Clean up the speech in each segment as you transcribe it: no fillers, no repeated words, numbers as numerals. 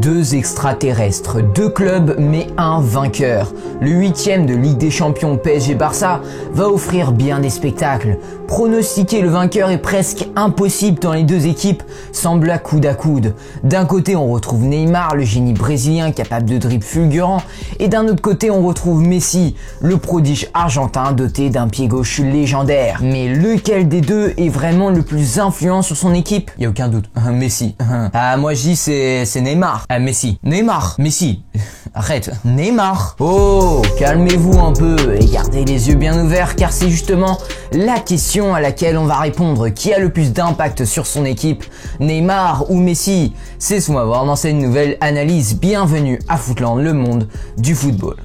Deux extraterrestres, deux clubs mais un vainqueur. Le 8e de Ligue des Champions PSG-Barça va offrir bien des spectacles. Pronostiquer le vainqueur est presque impossible tant les deux équipes semblent à coude. D'un côté on retrouve Neymar, le génie brésilien capable de dribbles fulgurants, et d'un autre côté on retrouve Messi, le prodige argentin doté d'un pied gauche légendaire. Mais lequel des deux est vraiment le plus influent sur son équipe? Y a aucun doute, Messi. Ah moi je dis c'est Neymar. Ah, Messi. Neymar. Messi. Arrête. Neymar. Oh, calmez-vous un peu et gardez les yeux bien ouverts car c'est justement la question à laquelle on va répondre. Qui a le plus d'impact sur son équipe? Neymar ou Messi? C'est ce qu'on va voir dans cette nouvelle analyse. Bienvenue à Footland, le monde du football.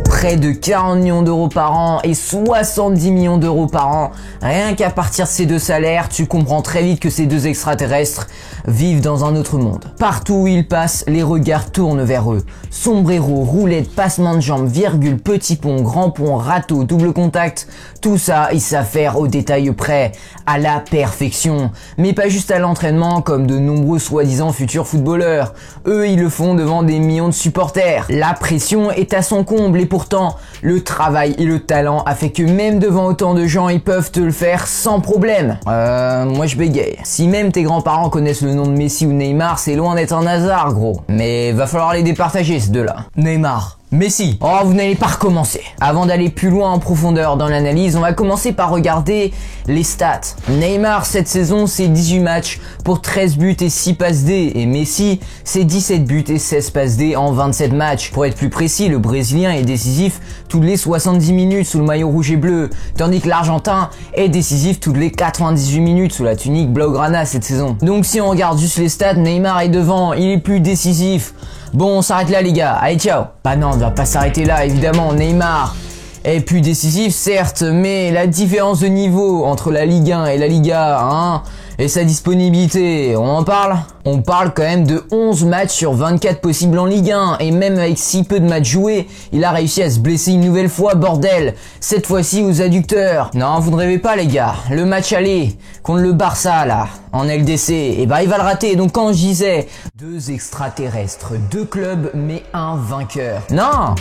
Près de 40 millions d'euros par an et 70 millions d'euros par an. Rien qu'à partir de ces deux salaires, tu comprends très vite que ces deux extraterrestres vivent dans un autre monde. Partout où ils passent, les regards tournent vers eux. Sombrero, roulette, passement de jambes, virgule, petit pont, grand pont, râteau, double contact, tout ça, ils savent faire au détail près, à la perfection. Mais pas juste à l'entraînement comme de nombreux soi-disant futurs footballeurs. Eux, ils le font devant des millions de supporters. La pression est à son comble et pourtant, le travail et le talent a fait que même devant autant de gens, ils peuvent te le faire sans problème. Moi je bégaye. Si même tes grands-parents connaissent le nom de Messi ou Neymar, c'est loin d'être un hasard, gros. Mais va falloir les départager, ces deux-là. Neymar. Messi. Oh, vous n'allez pas recommencer. Avant d'aller plus loin en profondeur dans l'analyse, on va commencer par regarder les stats. Neymar, cette saison, c'est 18 matchs pour 13 buts et 6 passes D. Et Messi, c'est 17 buts et 16 passes D en 27 matchs. Pour être plus précis, le Brésilien est décisif toutes les 70 minutes sous le maillot rouge et bleu, tandis que l'Argentin est décisif toutes les 98 minutes sous la tunique blaugrana cette saison. Donc si on regarde juste les stats, Neymar est devant, il est plus décisif. Bon, on s'arrête là les gars, allez ciao. Bah non, on va pas s'arrêter là, évidemment, Neymar est plus décisif certes, mais la différence de niveau entre la Ligue 1 et la Liga, et sa disponibilité, on en parle? On parle quand même de 11 matchs sur 24 possibles en Ligue 1, et même avec si peu de matchs joués, il a réussi à se blesser une nouvelle fois, bordel. Cette fois-ci aux adducteurs. Non, vous ne rêvez pas les gars, le match aller contre le Barça là, en LDC, et bah il va le rater. Donc quand je disais deux extraterrestres, deux clubs mais un vainqueur, non,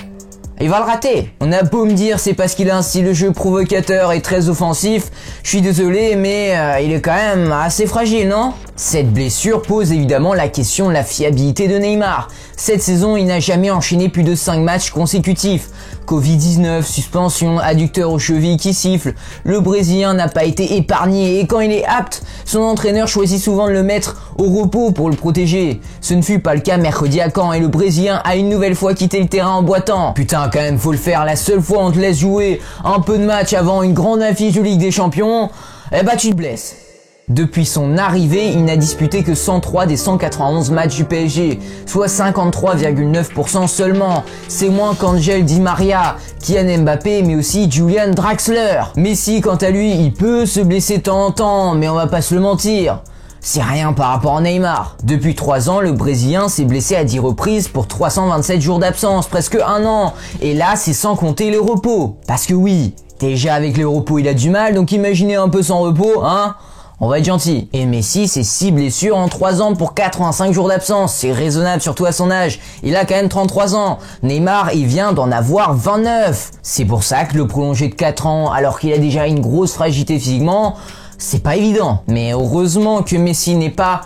il va le rater. On a beau me dire c'est parce qu'il a un style de jeu provocateur et très offensif, je suis désolé mais il est quand même assez fragile, non? Cette blessure pose évidemment la question de la fiabilité de Neymar. Cette saison, il n'a jamais enchaîné plus de 5 matchs consécutifs. Covid-19, suspension, adducteur aux chevilles qui siffle. Le Brésilien n'a pas été épargné et quand il est apte, son entraîneur choisit souvent de le mettre au repos pour le protéger. Ce ne fut pas le cas mercredi à Caen et le Brésilien a une nouvelle fois quitté le terrain en boitant. Putain, quand même, faut le faire. La seule fois on te laisse jouer un peu de match avant une grande affiche de Ligue des Champions, eh bah tu te blesses. Depuis son arrivée, il n'a disputé que 103 des 191 matchs du PSG, soit 53,9% seulement. C'est moins qu'Angel Di Maria, Kylian Mbappé, mais aussi Julian Draxler. Messi, quant à lui, il peut se blesser de temps en temps, mais on va pas se le mentir. C'est rien par rapport à Neymar. Depuis 3 ans, le Brésilien s'est blessé à 10 reprises pour 327 jours d'absence, presque un an. Et là, c'est sans compter le repos. Parce que oui, déjà avec le repos, il a du mal, donc imaginez un peu sans repos, on va être gentil. Et Messi, c'est 6 blessures en 3 ans pour 85 jours d'absence. C'est raisonnable, surtout à son âge. Il a quand même 33 ans. Neymar, il vient d'en avoir 29. C'est pour ça que le prolonger de 4 ans, alors qu'il a déjà une grosse fragilité physiquement, c'est pas évident. Mais heureusement que Messi n'est pas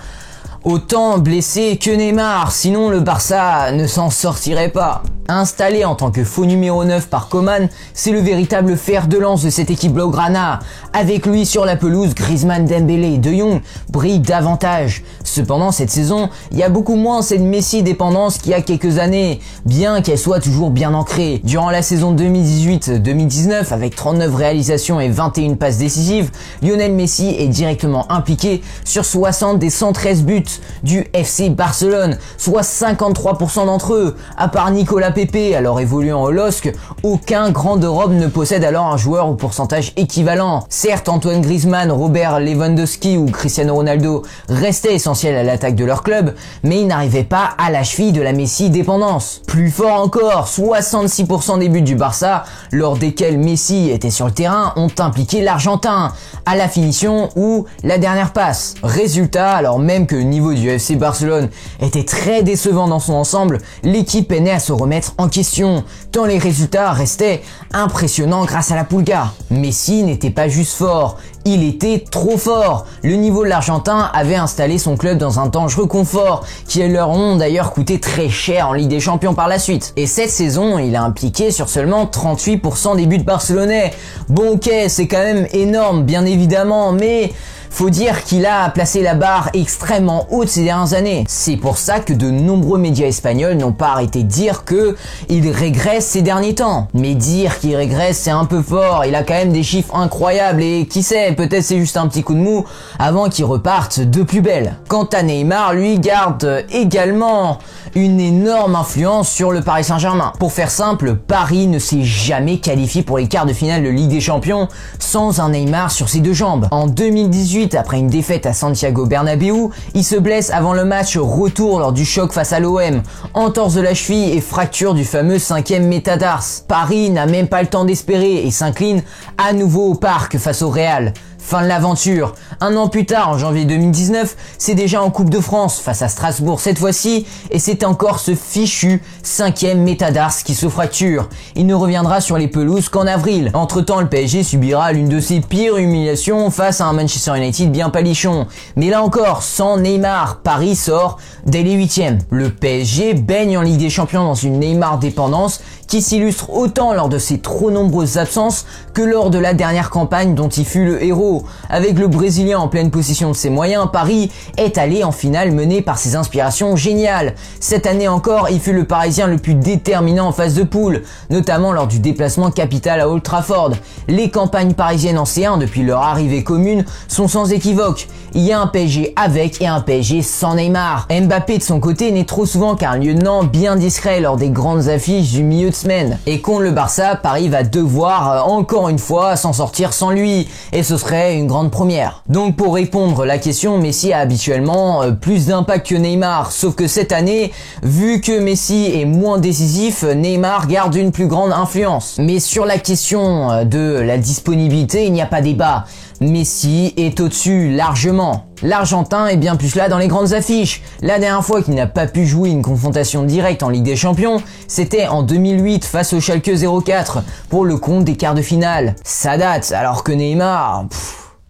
autant blessé que Neymar, sinon le Barça ne s'en sortirait pas. Installé en tant que faux numéro 9 par Coman, c'est le véritable fer de lance de cette équipe blaugrana. Avec lui sur la pelouse, Griezmann, Dembélé et De Jong brillent davantage. Cependant, cette saison, il y a beaucoup moins cette Messi dépendance qu'il y a quelques années, bien qu'elle soit toujours bien ancrée. Durant la saison 2018-2019, avec 39 réalisations et 21 passes décisives, Lionel Messi est directement impliqué sur 60 des 113 buts du FC Barcelone, soit 53% d'entre eux, à part Nicolas Pepe, alors évoluant au LOSC, aucun grand d'Europe ne possède alors un joueur au pourcentage équivalent. Certes, Antoine Griezmann, Robert Lewandowski ou Cristiano Ronaldo restaient essentiels à l'attaque de leur club, mais ils n'arrivaient pas à la cheville de la Messi dépendance. Plus fort encore, 66% des buts du Barça, lors desquels Messi était sur le terrain, ont impliqué l'Argentin, à la finition ou la dernière passe. Résultat, alors même que le niveau du FC Barcelone était très décevant dans son ensemble, l'équipe peinait à se remettre en question, tant les résultats restaient impressionnants grâce à la Pulga. Messi n'était pas juste fort, il était trop fort. Le niveau de l'Argentin avait installé son club dans un dangereux confort qui leur ont d'ailleurs coûté très cher en Ligue des Champions par la suite. Et cette saison, il a impliqué sur seulement 38% des buts barcelonais. Bon ok, c'est quand même énorme bien évidemment, mais faut dire qu'il a placé la barre extrêmement haute ces dernières années. C'est pour ça que de nombreux médias espagnols n'ont pas arrêté de dire qu'il régresse ces derniers temps. Mais dire qu'il régresse, c'est un peu fort. Il a quand même des chiffres incroyables et qui sait, peut-être c'est juste un petit coup de mou avant qu'il reparte de plus belle. Quant à Neymar, lui garde également une énorme influence sur le Paris Saint-Germain. Pour faire simple, Paris ne s'est jamais qualifié pour les quarts de finale de Ligue des Champions sans un Neymar sur ses deux jambes. En 2018, après une défaite à Santiago Bernabéu, il se blesse avant le match retour lors du choc face à l'OM, entorse de la cheville et fracture du fameux 5e métatarse. Paris n'a même pas le temps d'espérer et s'incline à nouveau au parc face au Real. Fin de l'aventure. Un an plus tard, en janvier 2019, c'est déjà en Coupe de France face à Strasbourg cette fois-ci et c'est encore ce fichu 5e métatarse qui se fracture. Il ne reviendra sur les pelouses qu'en avril. Entre-temps, le PSG subira l'une de ses pires humiliations face à un Manchester United bien palichon. Mais là encore, sans Neymar, Paris sort dès les 8e. Le PSG baigne en Ligue des Champions dans une Neymar dépendance qui s'illustre autant lors de ses trop nombreuses absences que lors de la dernière campagne dont il fut le héros. Avec le Brésilien en pleine possession de ses moyens, Paris est allé en finale mené par ses inspirations géniales. Cette année encore, il fut le Parisien le plus déterminant en phase de poule, notamment lors du déplacement capital à Old Trafford. Les campagnes parisiennes en C1 depuis leur arrivée commune sont sans équivoque. Il y a un PSG avec et un PSG sans Neymar. Mbappé de son côté n'est trop souvent qu'un lieutenant bien discret lors des grandes affiches du milieu de semaine. Et contre le Barça, Paris va devoir encore une fois s'en sortir sans lui, et ce serait une grande première. Donc pour répondre à la question, Messi a habituellement plus d'impact que Neymar, sauf que cette année, vu que Messi est moins décisif, Neymar garde une plus grande influence. Mais sur la question de la disponibilité, il n'y a pas débat. Messi est au-dessus largement. L'Argentin est bien plus là dans les grandes affiches. La dernière fois qu'il n'a pas pu jouer une confrontation directe en Ligue des Champions, c'était en 2008 face au Schalke 04 pour le compte des quarts de finale. Ça date, alors que Neymar...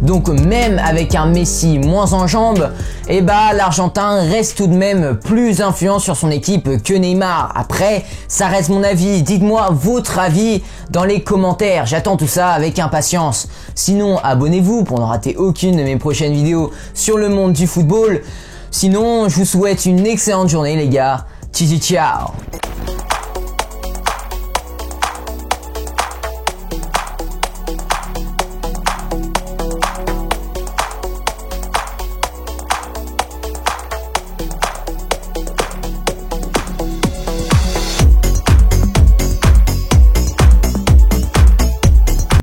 Donc même avec un Messi moins en jambes, l'Argentin reste tout de même plus influent sur son équipe que Neymar. Après, ça reste mon avis. Dites-moi votre avis dans les commentaires. J'attends tout ça avec impatience. Sinon, abonnez-vous pour ne rater aucune de mes prochaines vidéos sur le monde du football. Sinon, je vous souhaite une excellente journée les gars. Ciao.